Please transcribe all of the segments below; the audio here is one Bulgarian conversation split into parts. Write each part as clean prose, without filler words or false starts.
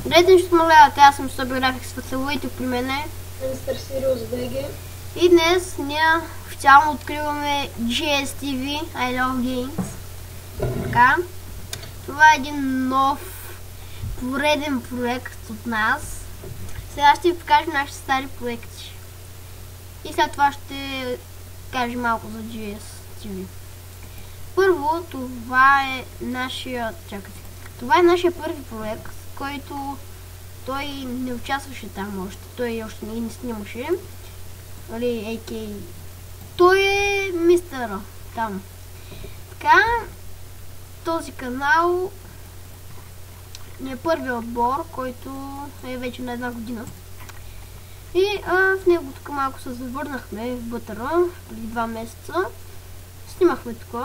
Здравейте, ще смалявате, аз съм Соби Графикс в целуите при мене. Мистер Сириус БГ. И днес ние официално откриваме GSTV I Love Games. Така. Това е един нов пореден проект от нас. Сега ще ви покажем нашите стари проекти. И след това ще кажем малко за GSTV. Първо, това е нашия... Чакайте. Това е нашия първи проект, който той не участваше там още. Той още не снимаше. Нали, AK. Той е мистера там. Така, този канал ни е първият отбор, който е вече на една година. И в него тук малко се завърнахме в бътъра преди 2 месеца. Снимахме тук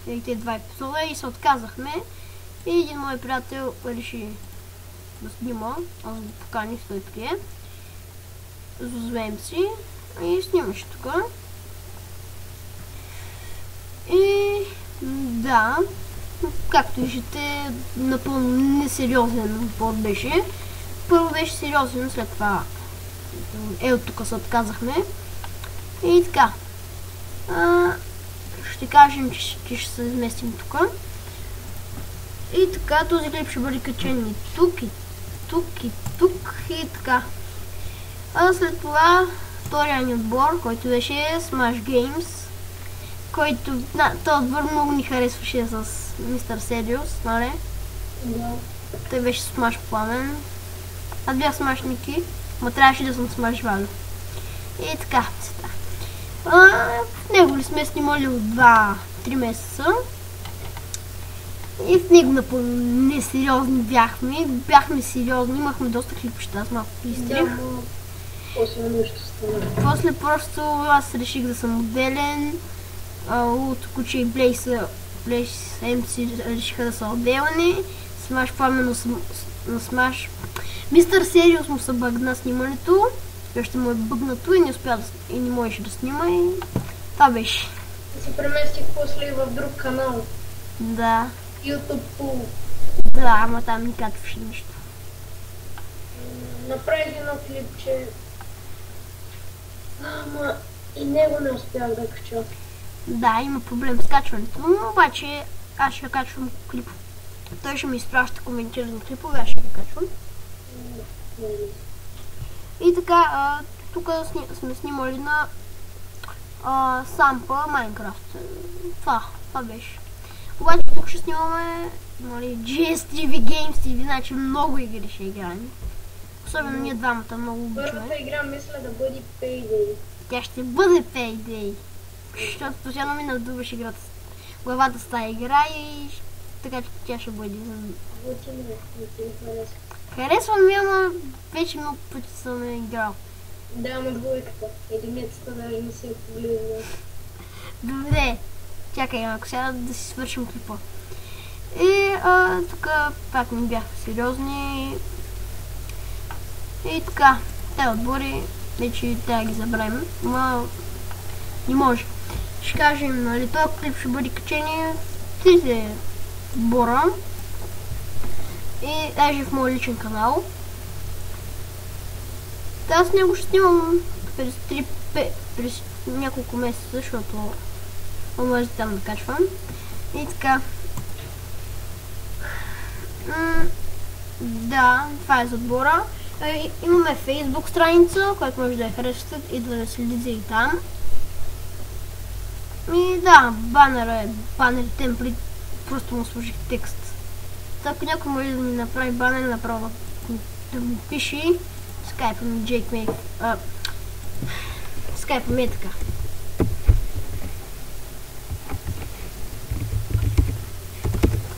тези 2 епизода и се отказахме. И един мой приятел реши да снима. Аз го поканих, той прие. Зазвем си и снимаше тук. И да, както виждате, напълно несериозен отбор беше. Първо беше сериозен, след това от тук се отказахме. И така. Ще кажем, че ще се изместим тук. И така, този клип ще бъде качен и тук, и тук, и тук, и така. А след това втория ни отбор, който беше Smash Games, който този отбор много ни харесваше с Мистер Сириус, нали? Да. Той беше Smash Пламен. Аз бях Smash Ники, но трябваше да съм Smash Валю. И така. В него ли сме снимали от 2-3 месеца. И в него напълно несериозни бяхме сериозни, имахме доста клипчета, аз малко изтрих. Да, после нещо стана. После просто аз реших да съм отделен, от Куче и Блейс MC решиха да са отделени, Смаш Пламен на Смаш. Мистер Сириус му се бъгна снимането, още му е бъгнато и не успя и не можеше да снима и това беше. Се преместих после в друг канал. Да. YouTube Pool. Да, ама там не качваше нищо. Направих едно клипче. Ама и него не успях да кача. Да, има проблем с качването, но обаче аз ще качвам клип. Той ще ми изпраща коментирани клипове, аз ще ги качвам. И така, тук сме снимали на Сампа Майнкрафт. Това беше. Обаче тук ще снимаме GSTV Games TV, значи много игри ще играем. Особено ние двамата много обичаме. Първата игра мисля да бъде Payday. Тя ще бъде Payday. Защото постоянно ми надуваш главата с тази игра и така че тя ще бъде. Вот и не харесва. Харесвам ми, ама вече много пъти съм играл. Да, ама двойката. Единицата даже не се е погледнала. Добре. Чакай, ако сега да си свършим клипа. И тук пак ми бяха сериозни. И така, тези отбори, вече трябва да ги забравим, но не може. Ще кажем, нали, този клип ще бъде качени в 3 отбора. И даже в моят личен канал. Аз него ще снимам през няколко месеца, защото може там да качвам. И така. Да, това е за отбора. Имаме Facebook страница, която може да я харесате и да следите и там. И да, банер темплит, просто му сложих текст. Ако някой може да ми направи банер, направо да ми пише. Скайпа ми JakeMake. Скайпа ми е така.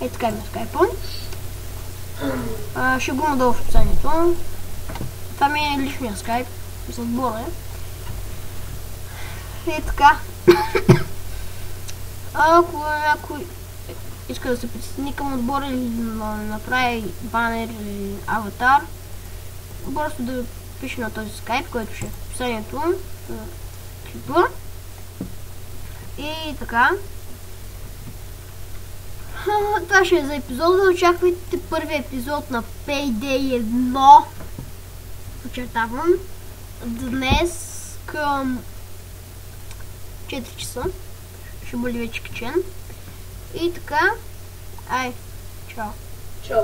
Ей така има скайпа. Ще го надолу в описанието. Това ми е личния скайп за отбора. И така. Ако някой иска да се присъедини към отбора или да направи банер или аватар, просто да пише на този скайп, който ще е в описанието на клипа. И така. Това ще е за епизода. Очаквайте първи епизод на Payday 1. Подчертавам. Днес към 4 часа. Ще бъде вече качен. И така. Ай, чао. Чао.